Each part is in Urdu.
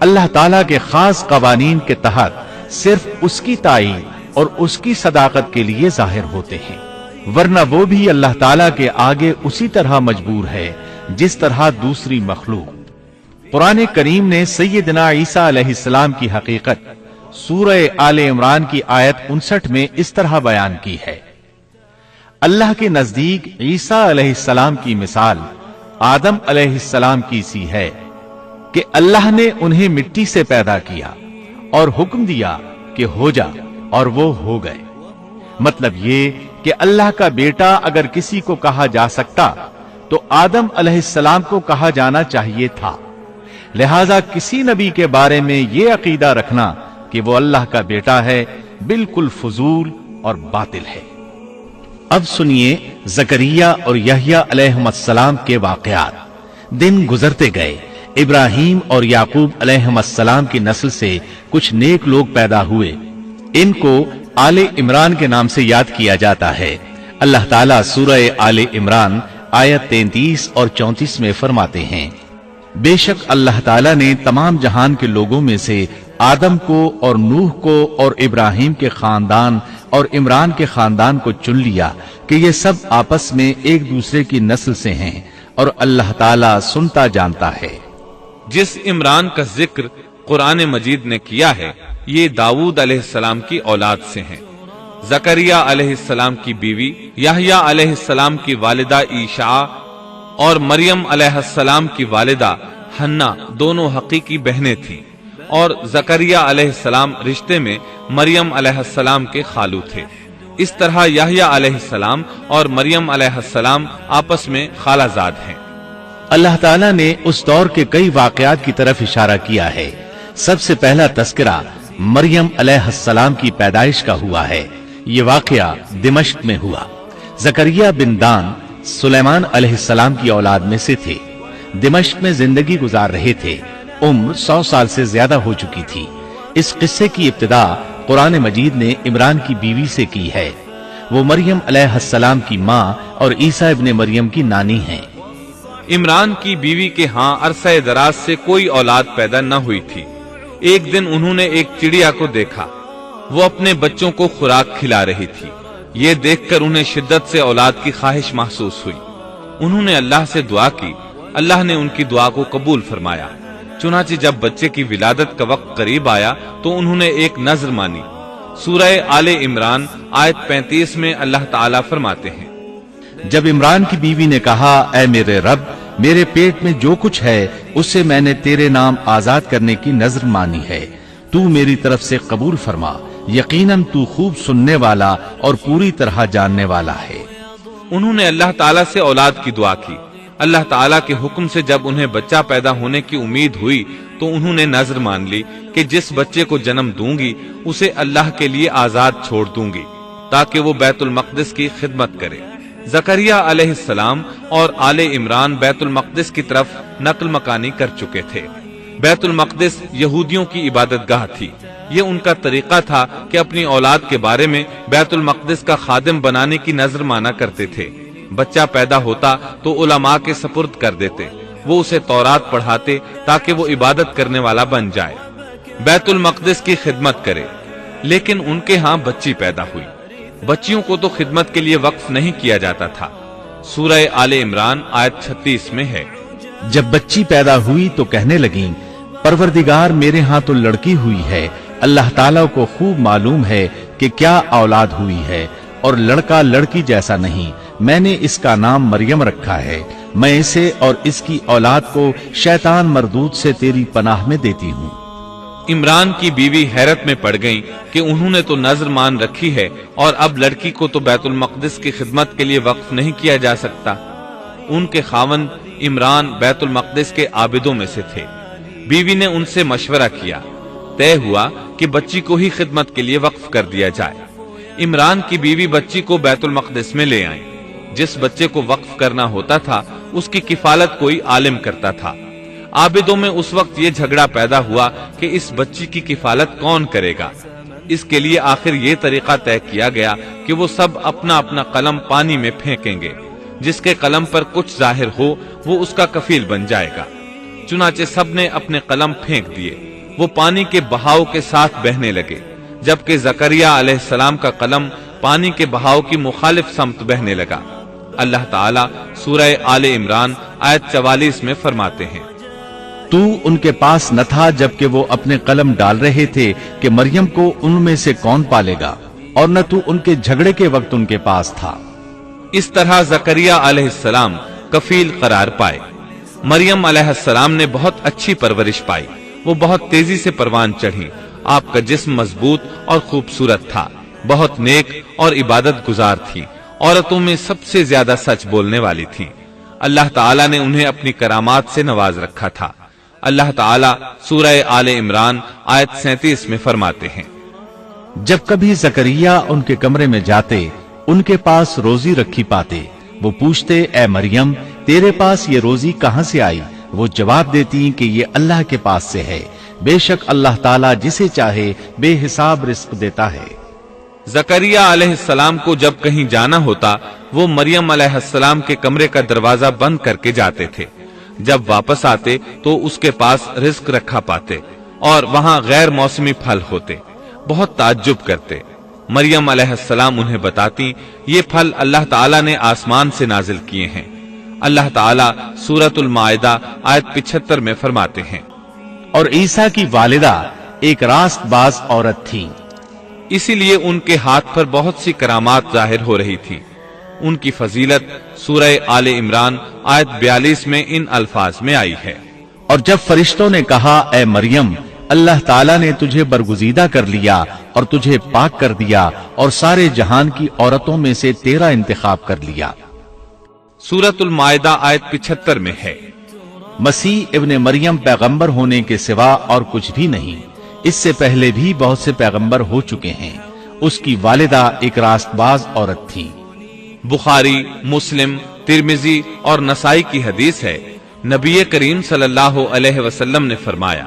اللہ تعالیٰ کے خاص قوانین کے تحت صرف اس کی تائید اور اس کی صداقت کے لیے ظاہر ہوتے ہیں، ورنہ وہ بھی اللہ تعالیٰ کے آگے اسی طرح مجبور ہے جس طرح دوسری مخلوق۔ قرآن کریم نے سیدنا عیسیٰ علیہ السلام کی حقیقت سورہ آل عمران کی آیت 59 میں اس طرح بیان کی ہے: اللہ کے نزدیک عیسیٰ علیہ السلام کی مثال آدم علیہ السلام کی سی ہے کہ اللہ نے انہیں مٹی سے پیدا کیا اور حکم دیا کہ ہو جا، اور وہ ہو گئے۔ مطلب یہ کہ اللہ کا بیٹا اگر کسی کو کہا جا سکتا تو آدم علیہ السلام کو کہا جانا چاہیے تھا، لہذا کسی نبی کے بارے میں یہ عقیدہ رکھنا کہ وہ اللہ کا بیٹا ہے بالکل فضول اور باطل ہے۔ اب سنیے زکریا اور یحییٰ علیہم السلام کے واقعات۔ دن گزرتے گئے، ابراہیم اور یعقوب علیہم السلام کی نسل سے کچھ نیک لوگ پیدا ہوئے، ان کو آل عمران کے نام سے یاد کیا جاتا ہے۔ اللہ تعالیٰ سورہ آل عمران آیت 33 اور 34 میں فرماتے ہیں: بے شک اللہ تعالیٰ نے تمام جہان کے لوگوں میں سے آدم کو اور نوح کو اور ابراہیم کے خاندان اور عمران کے خاندان کو چن لیا کہ یہ سب آپس میں ایک دوسرے کی نسل سے ہیں، اور اللہ تعالیٰ سنتا جانتا ہے۔ جس عمران کا ذکر قرآن مجید نے کیا ہے یہ داؤد علیہ السلام کی اولاد سے ہیں۔ زکریا علیہ السلام کی بیوی، یحییٰ علیہ السلام کی والدہ عیشا اور مریم علیہ السلام کی والدہ حنا دونوں حقیقی بہنیں تھیں، اور زکریا علیہ السلام رشتے میں مریم علیہ السلام کے خالو تھے۔ اس طرح یحییٰ علیہ السلام اور مریم علیہ السلام آپس میں خالہ زاد ہیں۔ اللہ تعالیٰ نے اس دور کے کئی واقعات کی طرف اشارہ کیا ہے۔ سب سے پہلا تذکرہ مریم علیہ السلام کی پیدائش کا ہوا ہے۔ یہ واقعہ دمشق میں ہوا۔ زکریا بن دان سلیمان علیہ السلام کی اولاد میں سے تھے، دمشق میں زندگی گزار رہے تھے، عمر 100 سال سے زیادہ ہو چکی تھی۔ اس قصے کی ابتدا قرآن مجید نے عمران کی بیوی سے کی ہے۔ وہ مریم علیہ السلام کی ماں اور عیسیٰ ابن مریم کی نانی ہیں۔ عمران کی بیوی کے ہاں عرصہ دراز سے کوئی اولاد پیدا نہ ہوئی تھی۔ ایک دن انہوں نے ایک چڑیا کو دیکھا، وہ اپنے بچوں کو خوراک کھلا رہی تھی۔ یہ دیکھ کر انہیں شدت سے اولاد کی خواہش محسوس ہوئی۔ انہوں نے اللہ سے دعا کی، اللہ نے ان کی دعا کو قبول فرمایا۔ چنانچہ جب بچے کی ولادت کا وقت قریب آیا تو انہوں نے ایک نذر مانی۔ سورہ آل عمران آیت 35 میں اللہ تعالیٰ فرماتے ہیں: جب عمران کی بیوی نے کہا، اے میرے رب، میرے پیٹ میں جو کچھ ہے اسے میں نے تیرے نام آزاد کرنے کی نذر مانی ہے، تو میری طرف سے قبول فرما، یقیناً تو خوب سننے والا اور پوری طرح جاننے والا ہے۔ انہوں نے اللہ تعالیٰ سے اولاد کی دعا کی۔ اللہ تعالیٰ کے حکم سے جب انہیں بچہ پیدا ہونے کی امید ہوئی تو انہوں نے نذر مان لی کہ جس بچے کو جنم دوں گی اسے اللہ کے لیے آزاد چھوڑ دوں گی تاکہ وہ بیت المقدس کی خدمت کرے۔ زکریا علیہ السلام اور آل عمران بیت المقدس کی طرف نقل مکانی کر چکے تھے۔ بیت المقدس یہودیوں کی عبادت گاہ تھی۔ یہ ان کا طریقہ تھا کہ اپنی اولاد کے بارے میں بیت المقدس کا خادم بنانے کی نذر مانا کرتے تھے۔ بچہ پیدا ہوتا تو علماء کے سپرد کر دیتے، وہ اسے تورات پڑھاتے تاکہ وہ عبادت کرنے والا بن جائے، بیت المقدس کی خدمت کرے۔ لیکن ان کے ہاں بچی پیدا ہوئی۔ بچیوں کو تو خدمت کے لیے وقف نہیں کیا جاتا تھا۔ سورہ آل عمران آیت 36 میں ہے: جب بچی پیدا ہوئی تو کہنے لگیں، پروردگار میرے ہاں تو لڑکی ہوئی ہے، اللہ تعالیٰ کو خوب معلوم ہے کہ کیا اولاد ہوئی ہے، اور لڑکا لڑکی جیسا نہیں، میں نے اس کا نام مریم رکھا ہے، میں اسے اور اس کی اولاد کو شیطان مردود سے تیری پناہ میں دیتی ہوں۔ عمران کی بیوی حیرت میں پڑ گئیں کہ انہوں نے تو نذر مان رکھی ہے اور اب لڑکی کو تو بیت المقدس کی خدمت کے لیے وقف نہیں کیا جا سکتا۔ ان کے خاوند عمران بیت المقدس کے عابدوں میں سے تھے۔ بیوی نے ان سے مشورہ کیا، طے ہوا کہ بچی کو ہی خدمت کے لیے وقف کر دیا جائے۔ عمران کی بیوی بچی کو بیت المقدس میں لے آئیں۔ جس بچے کو وقف کرنا ہوتا تھا اس کی کفالت کوئی عالم کرتا تھا۔ عابدوں میں اس وقت یہ جھگڑا پیدا ہوا کہ اس بچی کی کفالت کون کرے گا۔ اس کے لیے آخر یہ طریقہ طے کیا گیا کہ وہ سب اپنا اپنا قلم پانی میں پھینکیں گے، جس کے قلم پر کچھ ظاہر ہو وہ اس کا کفیل بن جائے گا۔ چنانچہ سب نے اپنے قلم پھینک دیے۔ وہ پانی کے بہاؤ کے ساتھ بہنے لگے، جبکہ زکریا علیہ السلام کا قلم پانی کے بہاؤ کی مخالف سمت بہنے لگا۔ اللہ تعالیٰ سورہ آل عمران آیت 44 میں فرماتے ہیں، تو ان کے پاس نہ تھا جبکہ وہ اپنے قلم ڈال رہے تھے کہ مریم کو ان میں سے کون پالے گا، اور نہ تو ان کے جھگڑے کے وقت ان کے پاس تھا۔ اس طرح زکریا علیہ السلام کفیل قرار پائے۔ مریم علیہ السلام نے بہت اچھی پرورش پائی، وہ بہت تیزی سے پروان چڑھی۔ آپ کا جسم مضبوط اور خوبصورت تھا، بہت نیک اور عبادت گزار تھی، عورتوں میں سب سے زیادہ سچ بولنے والی تھی۔ اللہ تعالیٰ نے انہیں اپنی کرامات سے نواز رکھا تھا۔ اللہ تعالیٰ سورہ آل عمران آیت 37 میں فرماتے ہیں، جب کبھی زکریا ان کے کمرے میں جاتے ان کے پاس روزی رکھی پاتے، وہ پوچھتے اے مریم تیرے پاس یہ روزی کہاں سے آئی؟ وہ جواب دیتی کہ یہ اللہ کے پاس سے ہے، بے شک اللہ تعالیٰ جسے چاہے بے حساب رزق دیتا ہے۔ زکریا علیہ السلام کو جب کہیں جانا ہوتا وہ مریم علیہ السلام کے کمرے کا دروازہ بند کر کے جاتے تھے۔ جب واپس آتے تو اس کے پاس رزق رکھا پاتے اور وہاں غیر موسمی پھل ہوتے۔ بہت تعجب کرتے۔ مریم علیہ السلام انہیں بتاتی یہ پھل اللہ تعالیٰ نے آسمان سے نازل کیے ہیں۔ اللہ تعالیٰ سورۃ المائدہ آیت 75 میں فرماتے ہیں، اور عیسیٰ کی والدہ ایک راست باز عورت تھی، اسی لیے ان کے ہاتھ پر بہت سی کرامات ظاہر ہو رہی تھی۔ ان کی فضیلت سورہ آل عمران آیت 42 میں ان الفاظ میں آئی ہے، اور جب فرشتوں نے کہا اے مریم اللہ تعالیٰ نے تجھے برگزیدہ کر لیا اور تجھے پاک کر دیا اور سارے جہان کی عورتوں میں سے تیرا انتخاب کر لیا۔ سورۃ المائدہ آیت 75 میں ہے، مسیح ابن مریم پیغمبر ہونے کے سوا اور کچھ بھی نہیں، اس سے پہلے بھی بہت سے پیغمبر ہو چکے ہیں۔ اس کی والدہ ایک راست باز عورت تھی۔ بخاری، مسلم، ترمذی اور نسائی کی حدیث ہے، نبی کریم صلی اللہ علیہ وسلم نے فرمایا،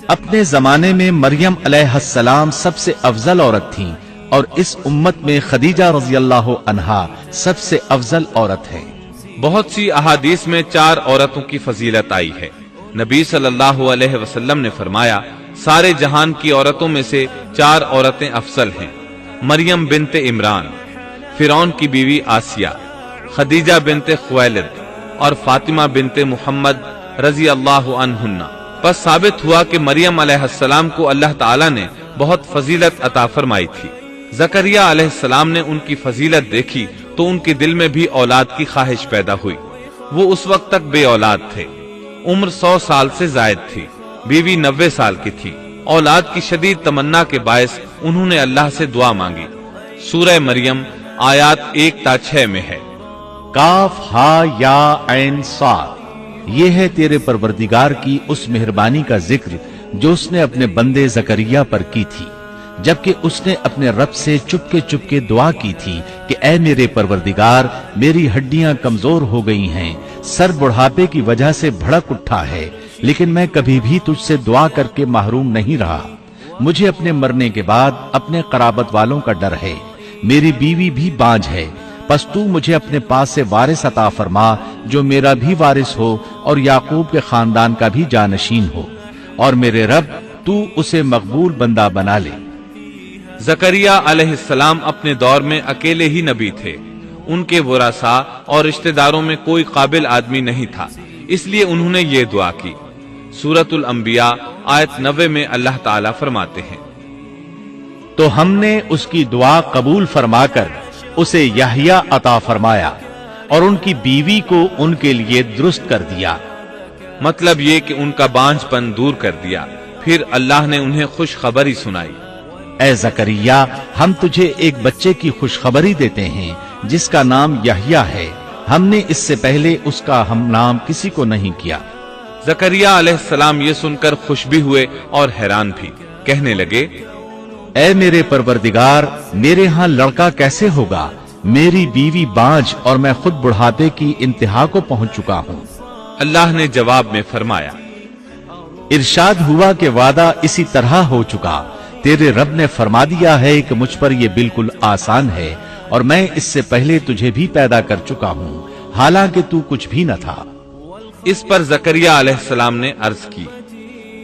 اپنے زمانے میں مریم علیہ السلام سب سے افضل عورت تھیں، اور اس امت میں خدیجہ رضی اللہ عنہا سب سے افضل عورت ہے۔ بہت سی احادیث میں 4 عورتوں کی فضیلت آئی ہے۔ نبی صلی اللہ علیہ وسلم نے فرمایا، سارے جہان کی عورتوں میں سے 4 عورتیں افضل ہیں، مریم بنت عمران، فرعون کی بیوی آسیہ، خدیجہ بنت خویلد اور فاطمہ بنت محمد رضی اللہ عنہن۔ پس ثابت ہوا کہ مریم علیہ السلام کو اللہ تعالیٰ نے بہت فضیلت عطا فرمائی تھی۔ زکریا علیہ السلام نے ان کی فضیلت دیکھی تو ان کے دل میں بھی اولاد کی خواہش پیدا ہوئی۔ وہ اس وقت تک بے اولاد تھے، عمر 100 سال سے زائد تھی، بیوی 90 سال کی تھی۔ اولاد کی شدید تمنا کے باعث انہوں نے اللہ سے دعا مانگی۔ سورہ مریم آیات 1 تا 6 میں ہے، کاف ہا یا عین صاد، یہ ہے تیرے پروردگار کی اس مہربانی کا ذکر جو اس نے اپنے بندے زکریا پر کی تھی، جبکہ اس نے اپنے رب سے چپ کے دعا کی تھی کہ اے میرے پروردگار میری ہڈیاں کمزور ہو گئی ہیں، سر بڑھاپے کی وجہ سے بھڑک اٹھا ہے، لیکن میں کبھی بھی تجھ سے دعا کر کے محروم نہیں رہا۔ مجھے اپنے مرنے کے بعد اپنے قرابت والوں کا ڈر ہے، میری بیوی بھی بانجھ ہے، پس تو مجھے اپنے پاس سے وارث عطا فرما جو میرا بھی وارث ہو اور یعقوب کے خاندان کا بھی جانشین ہو، اور میرے رب تو اسے مقبول بندہ بنا لے۔ زکریا علیہ السلام اپنے دور میں اکیلے ہی نبی تھے، ان کے ورثاء اور رشتہ داروں میں کوئی قابل آدمی نہیں تھا، اس لیے انہوں نے یہ دعا کی۔ سورۃ الانبیاء آیت 90 میں اللہ تعالیٰ فرماتے ہیں، تو ہم نے اس کی دعا قبول فرما کر اسے یحییٰ عطا فرمایا اور ان کی بیوی کو ان کے لیے درست کر دیا۔ مطلب یہ کہ ان کا بانجھ پن دور کر دیا، پھر اللہ نے انہیں خوشخبری سنائی۔ اے زکریا ہم تجھے ایک بچے کی خوشخبری دیتے ہیں جس کا نام یحییٰ ہے، ہم نے اس سے پہلے اس کا ہم نام کسی کو نہیں کیا۔ زکریا علیہ السلام یہ سن کر خوش بھی ہوئے اور حیران بھی، کہنے لگے، اے میرے پروردگار میرے ہاں لڑکا کیسے ہوگا؟ میری بیوی بانجھ اور میں خود بڑھاپے کی انتہا کو پہنچ چکا ہوں۔ اللہ نے جواب میں فرمایا، ارشاد ہوا کہ وعدہ اسی طرح ہو چکا، تیرے رب نے فرما دیا ہے کہ مجھ پر یہ بالکل آسان ہے، اور میں اس سے پہلے تجھے بھی پیدا کر چکا ہوں حالانکہ تو کچھ بھی نہ تھا۔ اس پر زکریا علیہ السلام نے عرض کی،